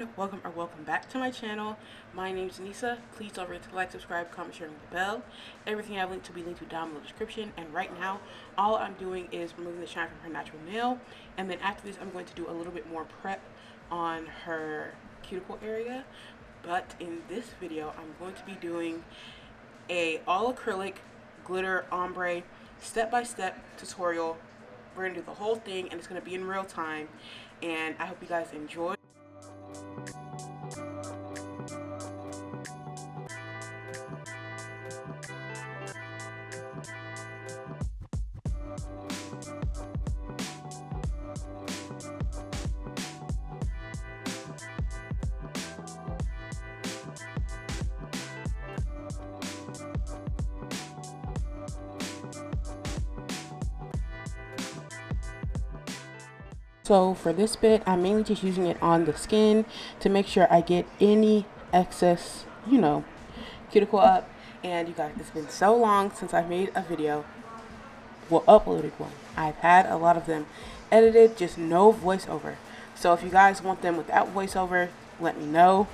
everyone, welcome back to my channel. My name is Anisa. Please don't forget to like, subscribe, comment, share, and ring the bell. Everything I have linked to be linked to down in the description. And right now, all I'm doing is removing the shine from her natural nail. And then after this, I'm going to do a little bit more prep on her cuticle area. But in this video, I'm going to be doing a all acrylic glitter ombre step-by-step tutorial. We're going to do the whole thing, and it's going to be in real time. And I hope you guys enjoy. So for this bit, I'm mainly just using it on the skin to make sure I get any excess, cuticle up. And you guys, it's been so long since I made a video, uploaded one. I've had a lot of them edited, just no voiceover. So if you guys want them without voiceover, let me know.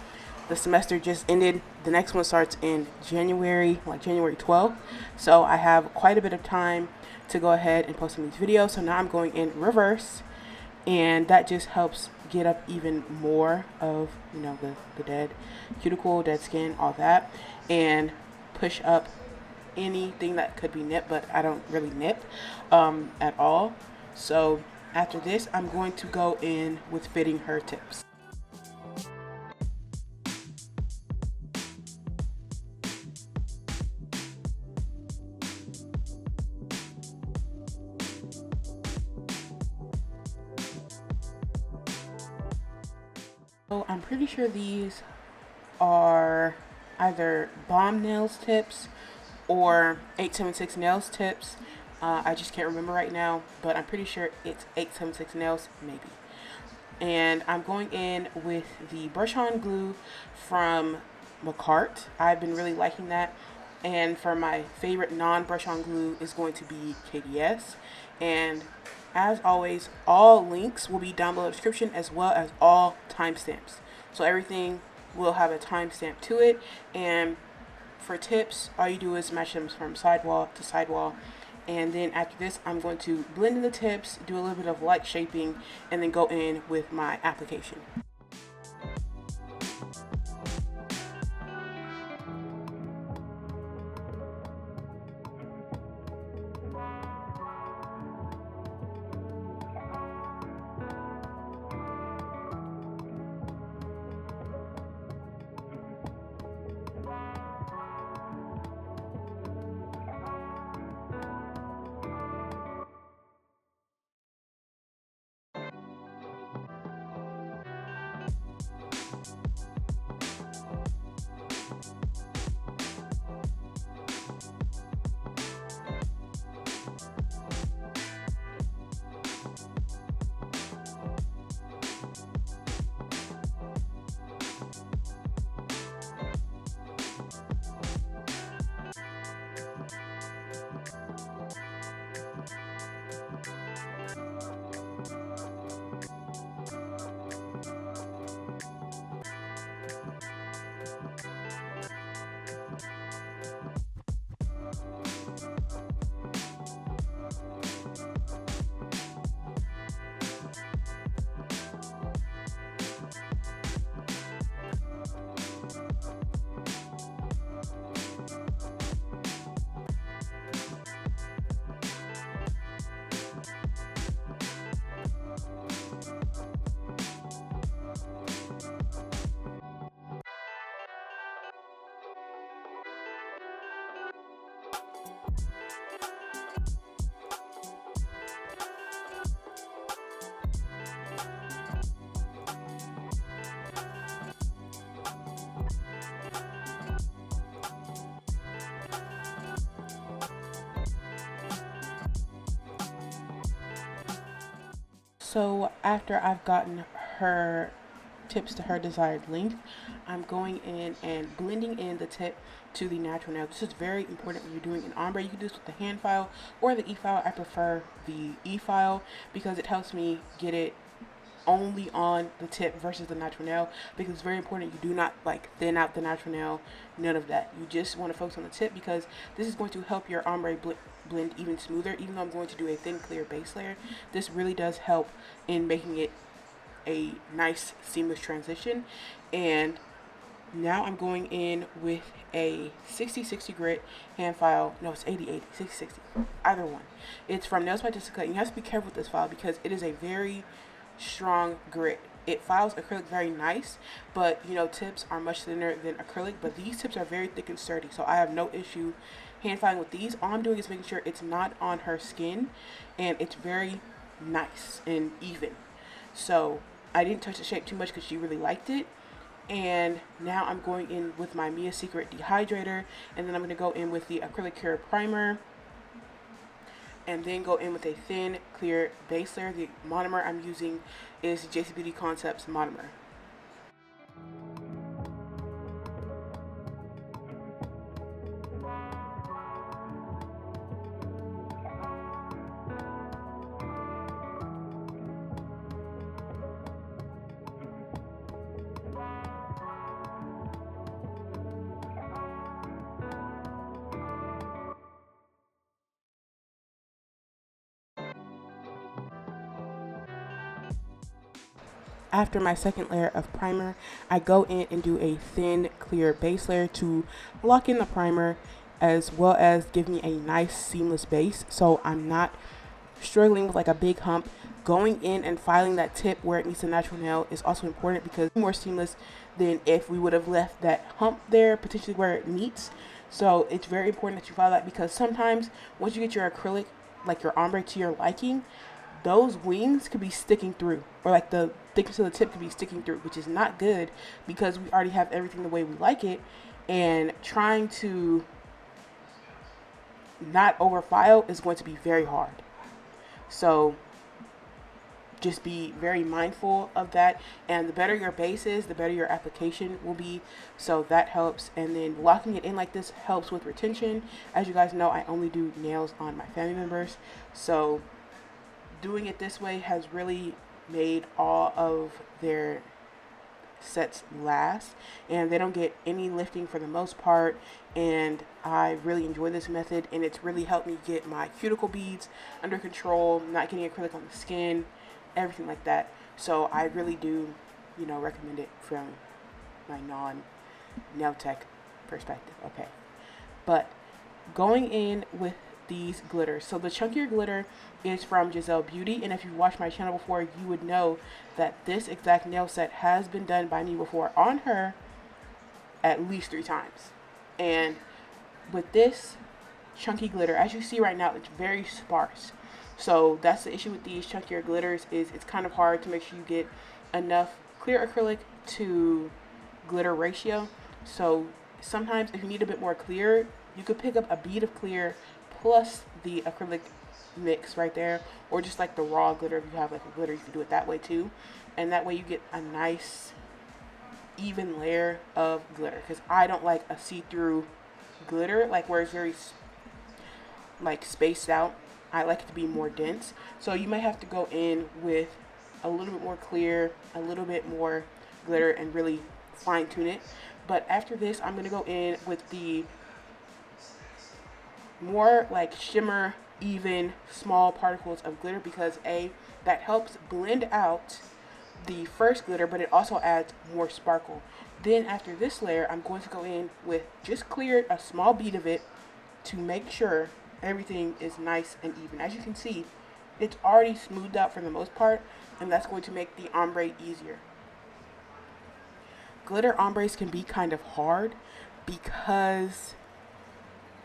The semester just ended. The next one starts in January, like January 12th. So I have quite a bit of time to go ahead and post some of these videos. So now I'm going in reverse. And that just helps get up even more of, the dead cuticle, dead skin, all that. And push up anything that could be nipped, but I don't really nip at all. So after this, I'm going to go in with fitting her tips. So I'm pretty sure these are either Bomb Nails tips or 876 Nails tips. I just can't remember right now, but I'm pretty sure it's 876 Nails, maybe. And I'm going in with the brush-on glue from McCart. I've been really liking that. And for my favorite non-brush-on glue is going to be KDS. And as always, all links will be down below the description, as well as all timestamps. So everything will have a timestamp to it. And for tips, all you do is match them from sidewall to sidewall. And then after this, I'm going to blend in the tips, do a little bit of light shaping, and then go in with my application. So after I've gotten her tips to her desired length, I'm going in and blending in the tip to the natural nail. This is very important when you're doing an ombre. You can do this with the hand file or the e-file. I prefer the e-file because it helps me get it only on the tip versus the natural nail, because it's very important you do not like thin out the natural nail, none of that. You just want to focus on the tip, because this is going to help your ombre blend even smoother. Even though I'm going to do a thin clear base layer, this really does help in making it a nice seamless transition. And now I'm going in with a 60/60 grit hand file. No, it's 80/80, 60/60, either one. It's from Nails by Jessica. You have to be careful with this file because it is a very strong grit. It files acrylic very nice, but you know, tips are much thinner than acrylic, but these tips are very thick and sturdy, so I have no issue hand filing with these. All I'm doing is making sure it's not on her skin, and it's very nice and even. So I didn't touch the shape too much because she really liked it. And now I'm going in with my Mia Secret dehydrator, and then I'm going to go in with the acrylic cure primer, and then go in with a thin clear base layer. The monomer I'm using is JC Beauty Concepts monomer. After my second layer of primer, I go in and do a thin clear base layer to lock in the primer, as well as give me a nice seamless base, so I'm not struggling with like a big hump. Going in and filing that tip where it meets the natural nail is also important, because it's more seamless than if we would have left that hump there, potentially where it meets. So it's very important that you file that, because sometimes once you get your acrylic, like your ombre, to your liking, those wings could be sticking through, or like the thickness of the tip could be sticking through, which is not good, because we already have everything the way we like it, and trying to not overfile is going to be very hard. So just be very mindful of that, and the better your base is, the better your application will be, so that helps. And then locking it in like this helps with retention. As you guys know, I only do nails on my family members, so doing it this way has really made all of their sets last, and they don't get any lifting for the most part, and I really enjoy this method, and it's really helped me get my cuticle beads under control, not getting acrylic on the skin, everything like that. So I really do, you know, recommend it from my non-nail tech perspective. Okay, but going in with these glitters. So the chunkier glitter is from GZL Beauty, and if you've watched my channel before, you would know that this exact nail set has been done by me before on her at least 3 times. And with this chunky glitter, as you see right now, it's very sparse. So that's the issue with these chunkier glitters, is it's kind of hard to make sure you get enough clear acrylic to glitter ratio. So sometimes if you need a bit more clear, you could pick up a bead of clear plus the acrylic mix right there, or just like the raw glitter. If you have like a glitter, you can do it that way too, and that way you get a nice even layer of glitter, because I don't like a see-through glitter, like where it's very like spaced out. I like it to be more dense, so you might have to go in with a little bit more clear, a little bit more glitter, and really fine tune it. But after this, I'm going to go in with the more like shimmer, even small particles of glitter, because that helps blend out the first glitter, but it also adds more sparkle. Then after this layer, I'm going to go in with just cleared a small bead of it to make sure everything is nice and even. As you can see, it's already smoothed out for the most part, and that's going to make the ombre easier. Glitter ombres can be kind of hard because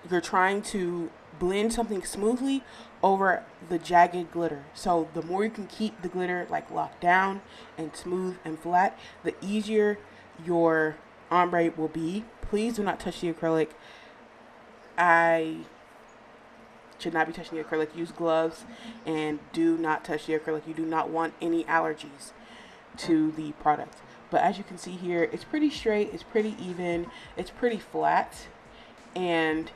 you're trying to blend something smoothly over the jagged glitter. So the more you can keep the glitter like locked down and smooth and flat, the easier your ombre will be. Please do not touch the acrylic. I should not be touching the acrylic. Use gloves, and do not touch the acrylic. You do not want any allergies to the product. But as you can see here, it's pretty straight, it's pretty even, it's pretty flat, and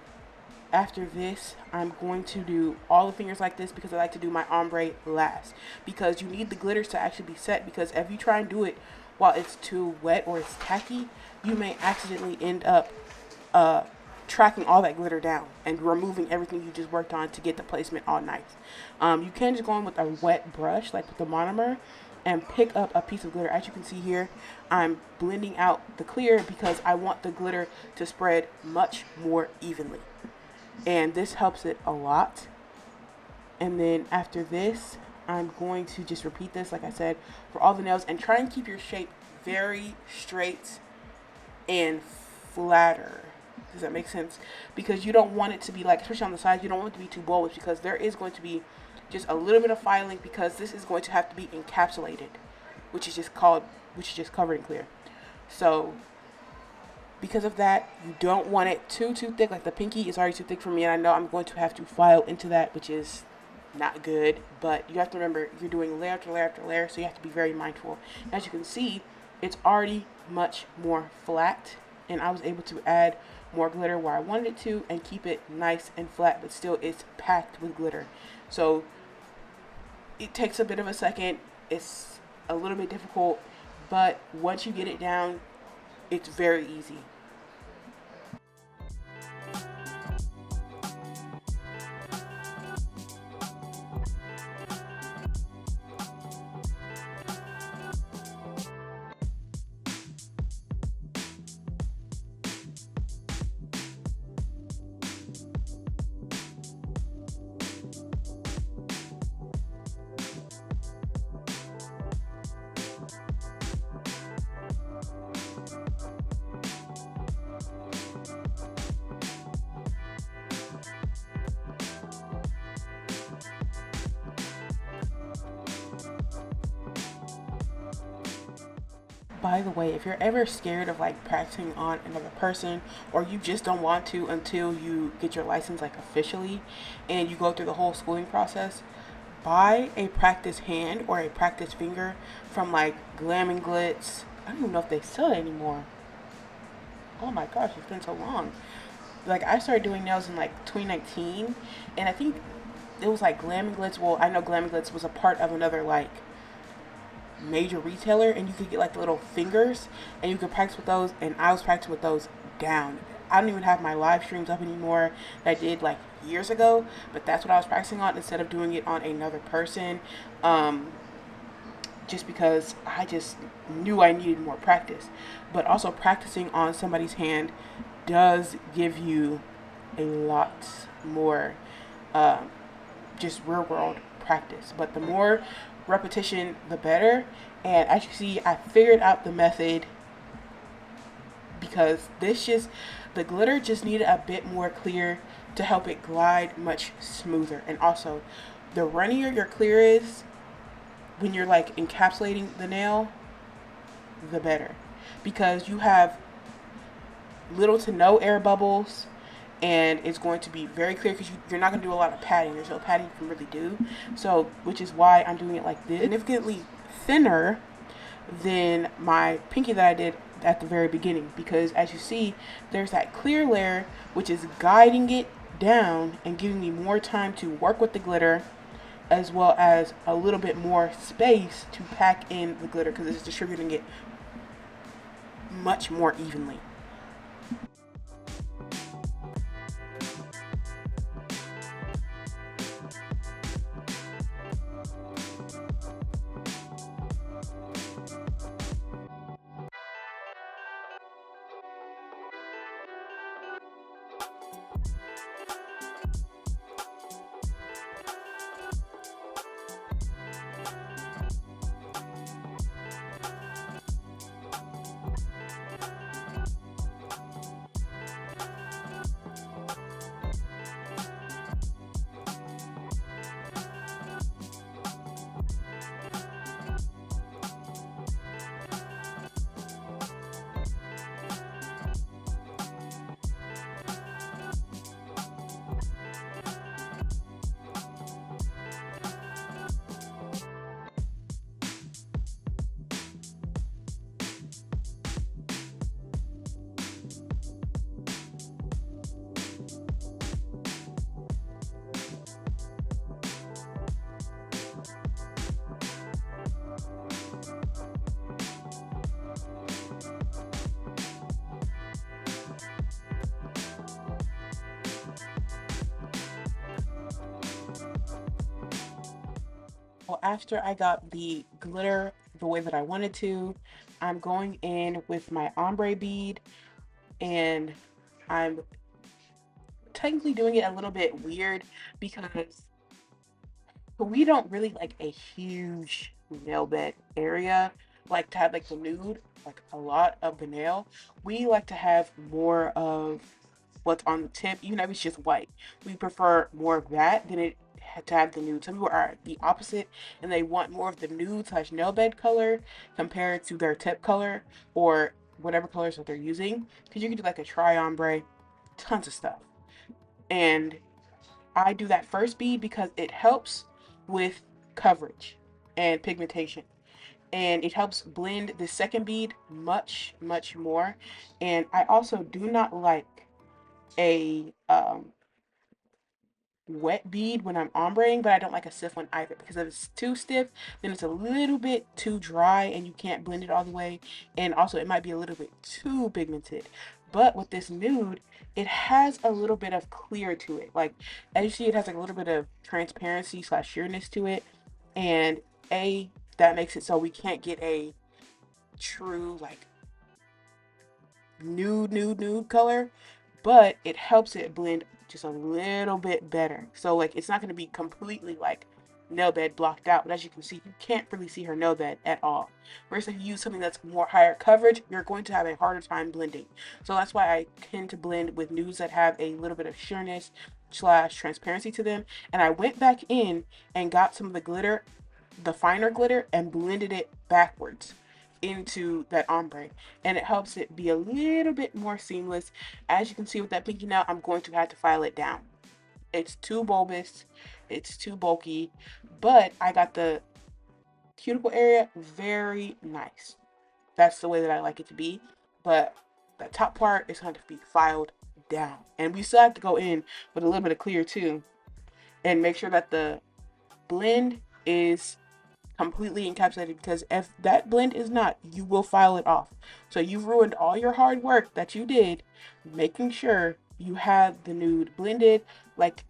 after this, I'm going to do all the fingers like this because I like to do my ombre last. Because you need the glitters to actually be set, because if you try and do it while it's too wet or it's tacky, you may accidentally end up tracking all that glitter down and removing everything you just worked on to get the placement all nice. You can just go in with a wet brush, like with the monomer, and pick up a piece of glitter. As you can see here, I'm blending out the clear because I want the glitter to spread much more evenly. And this helps it a lot. And then after this, I'm going to just repeat this, like I said, for all the nails, and try and keep your shape very straight and flatter. Does that make sense? Because you don't want it to be like, especially on the sides, you don't want it to be too bulbous, because there is going to be just a little bit of filing, because this is going to have to be encapsulated, which is just covered in clear. So because of that, you don't want it too thick. Like the pinky is already too thick for me, and I know I'm going to have to file into that, which is not good. But you have to remember, you're doing layer after layer after layer, so you have to be very mindful. As you can see, it's already much more flat, and I was able to add more glitter where I wanted it to and keep it nice and flat, but still it's packed with glitter. So it takes a bit of a second. It's a little bit difficult, but once you get it down, it's very easy. By the way, if you're ever scared of like practicing on another person, or you just don't want to until you get your license like officially and you go through the whole schooling process, buy a practice hand or a practice finger from like Glam and Glitz. I don't even know if they sell it anymore. Oh my gosh, it's been so long. Like I started doing nails in like 2019, and I think it was like Glam and Glitz. Well, I know Glam and Glitz was a part of another like major retailer, and you could get like the little fingers and you could practice with those, and I was practicing with those down. I don't even have my live streams up anymore that I did like years ago, but that's what I was practicing on instead of doing it on another person, just because I just knew I needed more practice. But also practicing on somebody's hand does give you a lot more just real world practice. But the more repetition, the better. And as you see, I figured out the method, because the glitter just needed a bit more clear to help it glide much smoother. And also, the runnier your clear is when you're like encapsulating the nail, the better, because you have little to no air bubbles, and it's going to be very clear because you're not going to do a lot of padding. There's no padding you can really do. So, which is why I'm doing it like this, significantly thinner than my pinky that I did at the very beginning, because as you see, there's that clear layer which is guiding it down and giving me more time to work with the glitter, as well as a little bit more space to pack in the glitter, because it's distributing it much more evenly. After I got the glitter the way that I wanted to, I'm going in with my ombre bead, and I'm technically doing it a little bit weird because we don't really like a huge nail bed area, like to have like the nude, like a lot of the nail. We like to have more of what's on the tip, even if it's just white. We prefer more of that than it to have the nude. Some people are the opposite and they want more of the nude slash nail bed color compared to their tip color or whatever colors that they're using. Because you can do like a tri ombre, tons of stuff. And I do that first bead because it helps with coverage and pigmentation. And it helps blend the second bead much, much more. And I also do not like a wet bead when I'm ombreing, but I don't like a stiff one either, because if it's too stiff, then it's a little bit too dry and you can't blend it all the way. And also it might be a little bit too pigmented. But with this nude, it has a little bit of clear to it. Like, as you see, it has like a little bit of transparency slash sheerness to it. And that makes it so we can't get a true like nude color, but it helps it blend just a little bit better. So like it's not going to be completely like nail bed blocked out, but as you can see, you can't really see her nail bed at all. Whereas if you use something that's more higher coverage, you're going to have a harder time blending. So that's why I tend to blend with nudes that have a little bit of sheerness slash transparency to them. And I went back in and got some of the glitter, the finer glitter, and blended it backwards into that ombre, and it helps it be a little bit more seamless. As you can see with that pinky nail, I'm going to have to file it down. It's too bulbous, it's too bulky, but I got the cuticle area very nice. That's the way that I like it to be, but the top part is going to be filed down, and we still have to go in with a little bit of clear too and make sure that the blend is completely encapsulated, because if that blend is not, you will file it off. So you've ruined all your hard work that you did making sure you have the nude blended. Like,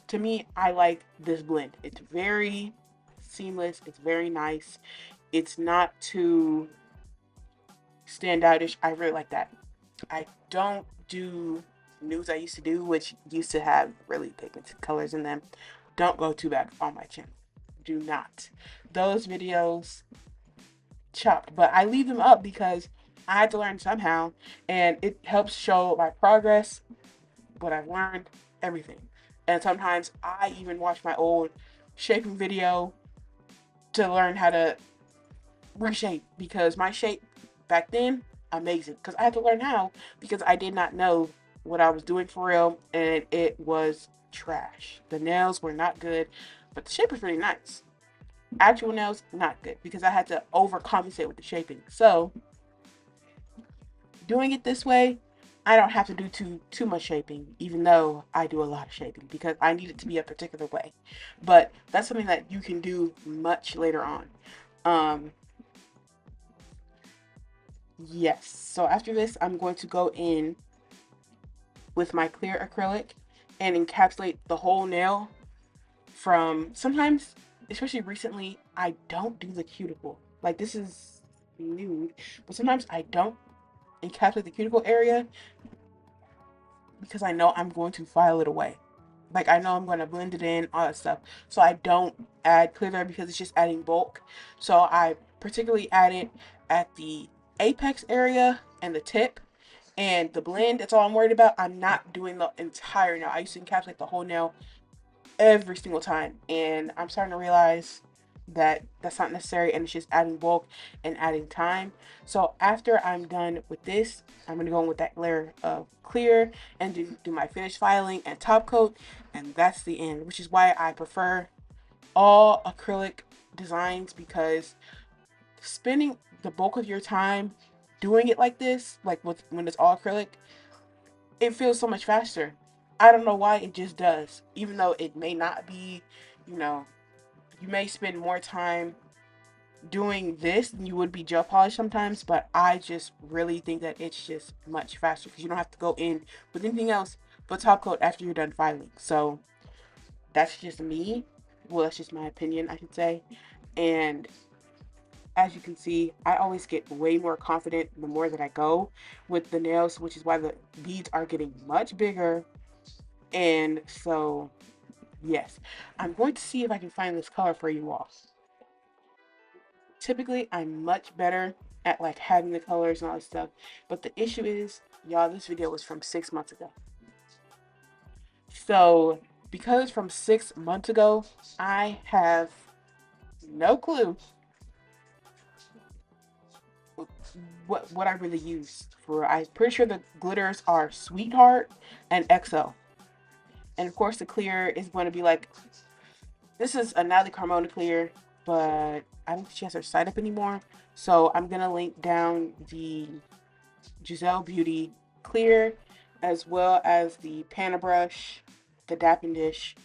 to me, I like this blend. It's very seamless, it's very nice, it's not too standoutish. I really like that. I don't do nudes I used to do, which used to have really pigmented colors in them. Don't go too bad on my channel. Do not. Those videos chopped, but I leave them up because I had to learn somehow, and it helps show my progress, what I've learned, everything. And sometimes I even watch my old shaping video to learn how to reshape, because my shape back then, amazing, because I had to learn how, because I did not know what I was doing for real, and it was trash. The nails were not good, but the shape was really nice. Actual nails, not good, because I had to overcompensate with the shaping. So doing it this way, I don't have to do too much shaping, even though I do a lot of shaping because I need it to be a particular way. But that's something that you can do much later on. Um, yes. So after this, I'm going to go in with my clear acrylic and encapsulate the whole nail. From sometimes, especially recently, I don't do the cuticle. Like, this is nude, but sometimes I don't encapsulate the cuticle area because I know I'm going to file it away. Like, I know I'm going to blend it in, all that stuff. So I don't add clear there because it's just adding bulk. So I particularly add it at the apex area and the tip. And the blend, that's all I'm worried about. I'm not doing the entire nail. I used to encapsulate the whole nail every single time, and I'm starting to realize that that's not necessary, and it's just adding bulk and adding time. So after I'm done with this, I'm going to go in with that layer of clear and do my finish filing and top coat, and that's the end, which is why I prefer all acrylic designs, because spending the bulk of your time doing it like this, like when it's all acrylic, it feels so much faster. I don't know why, it just does. Even though it may not be, you know, you may spend more time doing this than you would be gel polish sometimes, but I just really think that it's just much faster because you don't have to go in with anything else but top coat after you're done filing. So that's just me. Well, that's just my opinion, I should say. And as you can see, I always get way more confident the more that I go with the nails, which is why the beads are getting much bigger. And so, yes, I'm going to see if I can find this color for you all. Typically, I'm much better at like having the colors and all this stuff, but the issue is, y'all, this video was from 6 months ago. So, because from 6 months ago, I have no clue what I really use for. I'm pretty sure the glitters are Sweetheart and XO. And of course the clear is going to be like, this is a Natalie Carmona clear, but I don't think she has her site up anymore. So I'm going to link down the GZL Beauty clear, as well as the Pana brush, the Dapping Dish,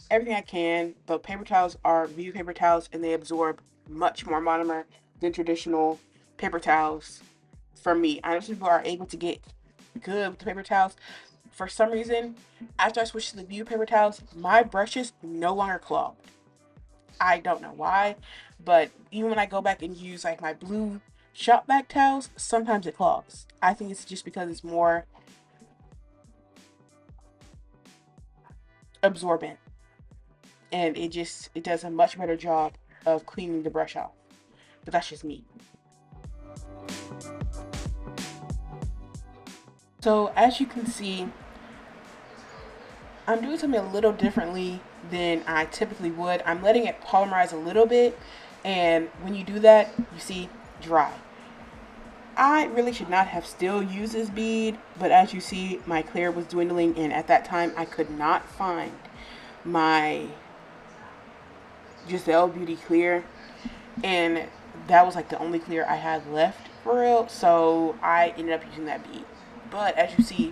everything I can. But paper towels are Viva paper towels, and they absorb much more monomer than traditional paper towels. For me, I know some people are able to get good with the paper towels. For some reason, after I switched to the Viva paper towels, my brushes no longer clog. I don't know why, but even when I go back and use like my blue shop vac towels, sometimes it clogs. I think it's just because it's more absorbent, and it does a much better job of cleaning the brush off. But that's just me. So as you can see, I'm doing something a little differently than I typically would. I'm letting it polymerize a little bit, and when you do that, you see, dry. I really should not have still used this bead, but as you see, my clear was dwindling, and at that time, I could not find my GZL Beauty clear, and that was like the only clear I had left for real, so I ended up using that bead. But as you see,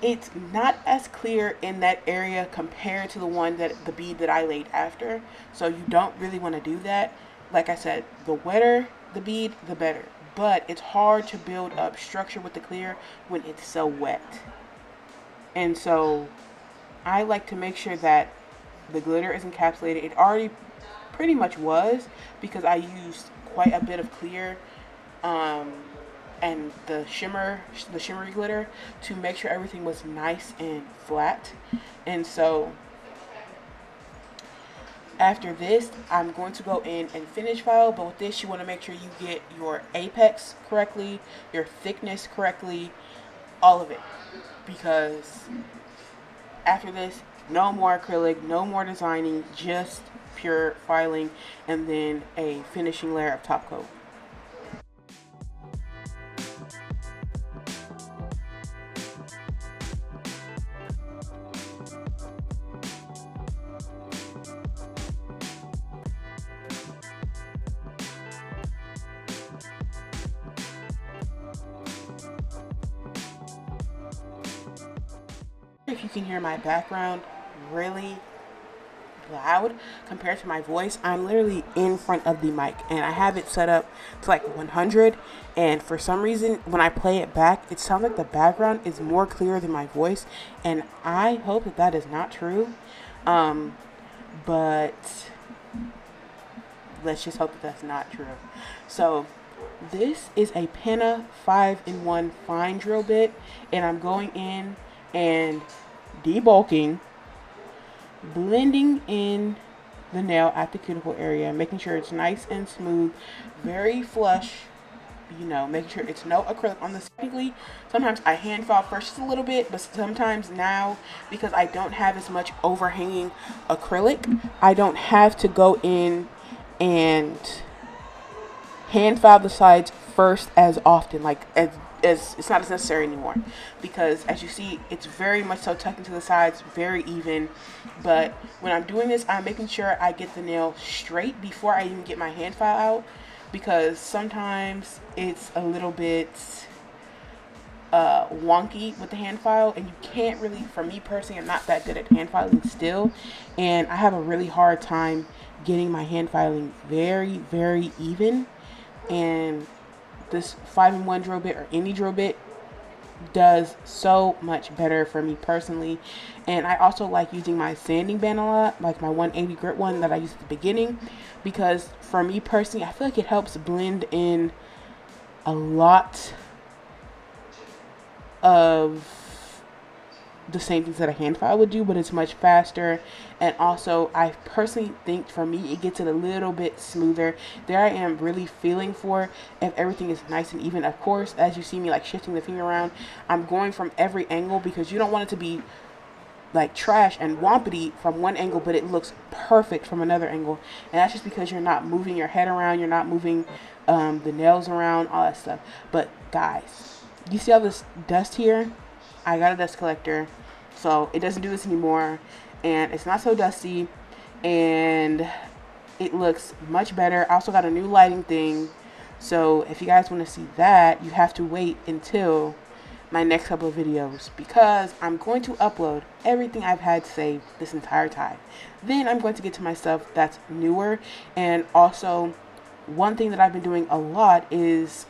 it's not as clear in that area compared to the bead that I laid after, so you don't really want to do that. Like I said, the wetter the bead, the better, but it's hard to build up structure with the clear when it's so wet. And so I like to make sure that the glitter is encapsulated. It already pretty much was, because I used quite a bit of clear and the shimmery glitter to make sure everything was nice and flat. And so after this, I'm going to go in and finish file, but with this you want to make sure you get your apex correctly, your thickness correctly, all of it, because after this, no more acrylic, no more designing, just pure filing, and then a finishing layer of top coat. If you can hear my background really loud compared to my voice, I'm literally in front of the mic and I have it set up to like 100, and for some reason when I play it back, it sounds like the background is more clear than my voice, and I hope that that is not true, but let's just hope that that's not true. So this is a Penna 5-in-1 fine drill bit, and I'm going in and debulking, blending in the nail at the cuticle area, making sure it's nice and smooth, very flush, you know, making sure it's no acrylic on this. Technically, sometimes I hand file first just a little bit, but sometimes now, because I don't have as much overhanging acrylic, I don't have to go in and hand file the sides first as often, like as it's not as necessary anymore, because as you see, it's very much so tucked into the sides, very even. But when I'm doing this, I'm making sure I get the nail straight before I even get my hand file out, because sometimes it's a little bit wonky with the hand file, and you can't really, for me personally, I'm not that good at hand filing still, and I have a really hard time getting my hand filing very, very even. And this 5-in-1 drill bit, or any drill bit, does so much better for me personally. And I also like using my sanding band a lot, like my 180 grit one that I used at the beginning, because for me personally, I feel like it helps blend in a lot of the same things that a hand file would do, but it's much faster. And also, I personally think for me, it gets it a little bit smoother. There I am really feeling for if everything is nice and even. Of course, as you see me like shifting the finger around, I'm going from every angle because you don't want it to be like trash and wompity from one angle, but it looks perfect from another angle. And that's just because you're not moving your head around, you're not moving the nails around, all that stuff. But guys, you see all this dust here? I got a dust collector, so it doesn't do this anymore, and it's not so dusty, and it looks much better. I also got a new lighting thing, so if you guys want to see that, you have to wait until my next couple of videos, because I'm going to upload everything I've had saved this entire time. Then I'm going to get to my stuff that's newer. And also, one thing that I've been doing a lot is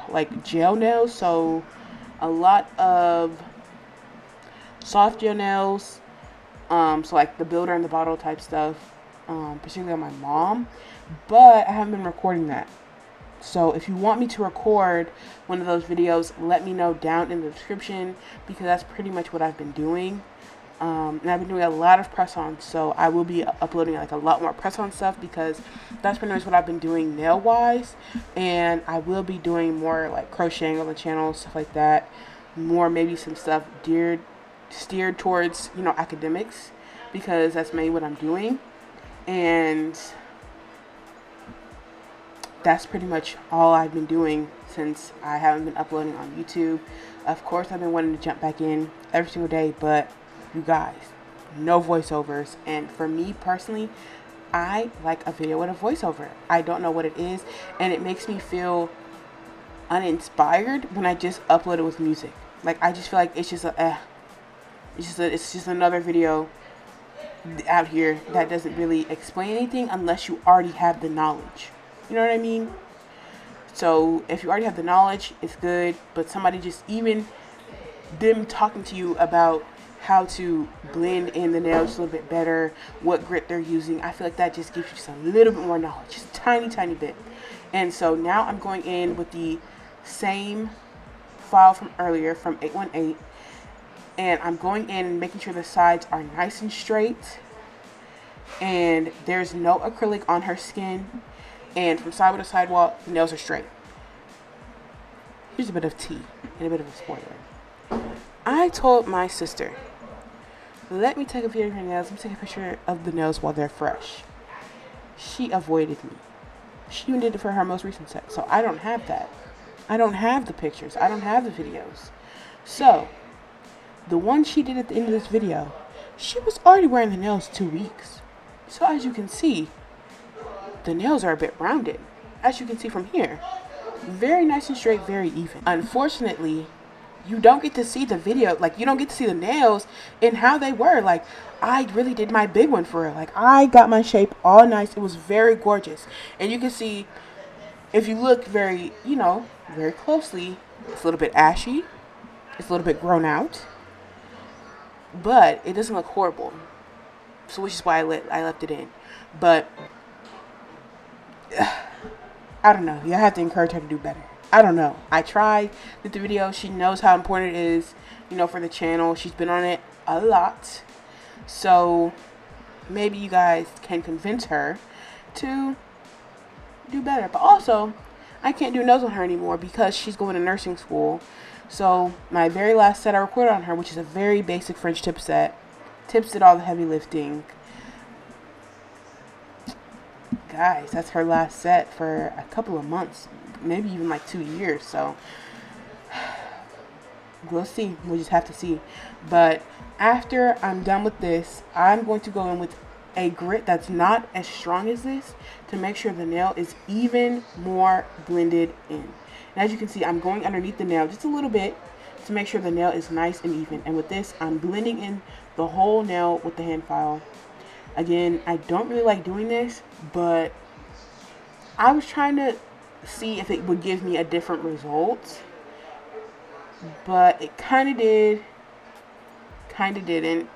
like gel nails, so a lot of soft gel nails, so like the builder in the bottle type stuff, particularly on my mom, but I haven't been recording that. So if you want me to record one of those videos, let me know down in the description, because that's pretty much what I've been doing. And I've been doing a lot of press-ons, so I will be uploading like a lot more press-on stuff, because that's pretty much what I've been doing nail-wise. And I will be doing more like crocheting on the channel, stuff like that. More maybe some stuff steered towards, you know, academics, because that's mainly what I'm doing. And that's pretty much all I've been doing since I haven't been uploading on YouTube. Of course, I've been wanting to jump back in every single day, but you guys, no voiceovers. And for me personally, I like a video with a voiceover. I don't know what it is, and it makes me feel uninspired when I just upload it with music. Like, I just feel like it's just it's just another video out here that doesn't really explain anything unless you already have the knowledge. You know what I mean? So if you already have the knowledge, it's good. But somebody just, even them talking to you about how to blend in the nails a little bit better, what grit they're using, I feel like that just gives you just a little bit more knowledge, just a tiny bit. And so now I'm going in with the same file from earlier, from 818, and I'm going in and making sure the sides are nice and straight, and there's no acrylic on her skin, and from sidewall to sidewall, the nails are straight. Here's a bit of tea and a bit of a spoiler. I told my sister, let me take a video of her nails, let me take a picture of the nails while they're fresh. She avoided me. She even did it for her most recent set, so I don't have that. I don't have the pictures, I don't have the videos. So the one she did at the end of this video, she was already wearing the nails 2 weeks. So as you can see, the nails are a bit rounded. As you can see from here, very nice and straight, very even. Unfortunately, you don't get to see the video, like you don't get to see the nails and how they were. Like, I really did my big one for her. Like, I got my shape all nice. It was very gorgeous. And you can see, if you look very, you know, very closely, it's a little bit ashy. It's a little bit grown out. But it doesn't look horrible. So which is why I left it in. But I don't know. You have to encourage her to do better. I don't know. I tried with the video. She knows how important it is, you know, for the channel. She's been on it a lot. So maybe you guys can convince her to do better. But also, I can't do nails on her anymore because she's going to nursing school. So my very last set I recorded on her, which is a very basic French tip set. Tips did all the heavy lifting. Guys, that's her last set for a couple of months, maybe even like 2 years. So we'll see. We'll just have to see. But after I'm done with this, I'm going to go in with a grit that's not as strong as this to make sure the nail is even more blended in. And as you can see, I'm going underneath the nail just a little bit to make sure the nail is nice and even. And with this, I'm blending in the whole nail with the hand file. Again, I don't really like doing this, but I was trying to see if it would give me a different result. but it kind of did, kind of didn't.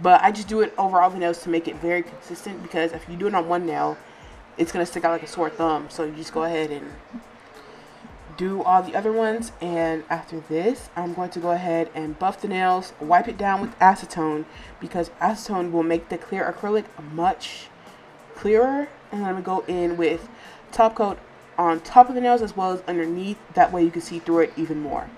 But I just do it over all the nails to make it very consistent, because if you do it on one nail, it's going to stick out like a sore thumb. So you just go ahead and do all the other ones. And after this, I'm going to go ahead and buff the nails, wipe it down with acetone, because acetone will make the clear acrylic much clearer. And I'm going to go in with top coat on top of the nails as well as underneath. That way you can see through it even more.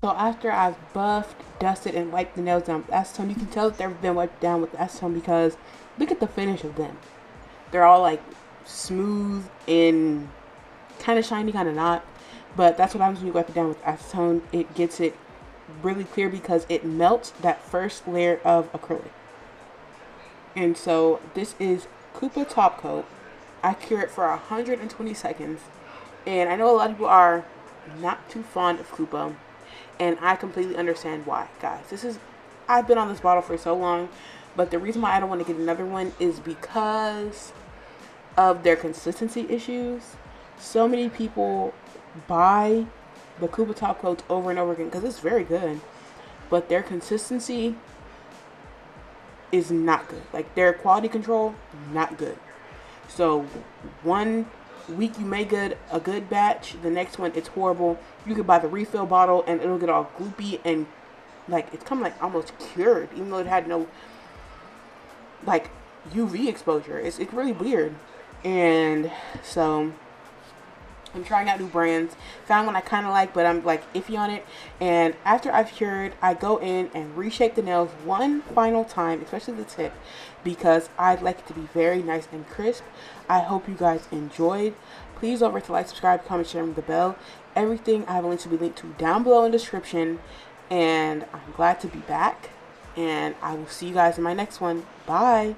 So after I've buffed, dusted, and wiped the nails down with acetone, you can tell that they've been wiped down with acetone because look at the finish of them. They're all like smooth and kind of shiny, kind of not. But that's what happens when you wipe it down with acetone. It gets it really clear because it melts that first layer of acrylic. And so this is Koopa Top Coat. I cure it for 120 seconds. And I know a lot of people are not too fond of Koopa. And I completely understand why, guys. I've been on this bottle for so long. But the reason why I don't want to get another one is because of their consistency issues. So many people buy the Koopa Top Coats over and over again because it's very good. But their consistency is not good. Like their quality control, not good. So one week you may get a good batch, the next one it's horrible. You could buy the refill bottle and it'll get all gloopy and like it's come like almost cured, even though it had no like UV exposure. It's really weird. And so I'm trying out new brands. Found one I kind of like, but I'm like iffy on it. And after I've cured, I go in and reshape the nails one final time, especially the tip, because I'd like it to be very nice and crisp. I hope you guys enjoyed. Please don't forget to like, subscribe, comment, share, ring the bell. Everything I have a link to be linked to down below in the description. And I'm glad to be back. And I will see you guys in my next one. Bye.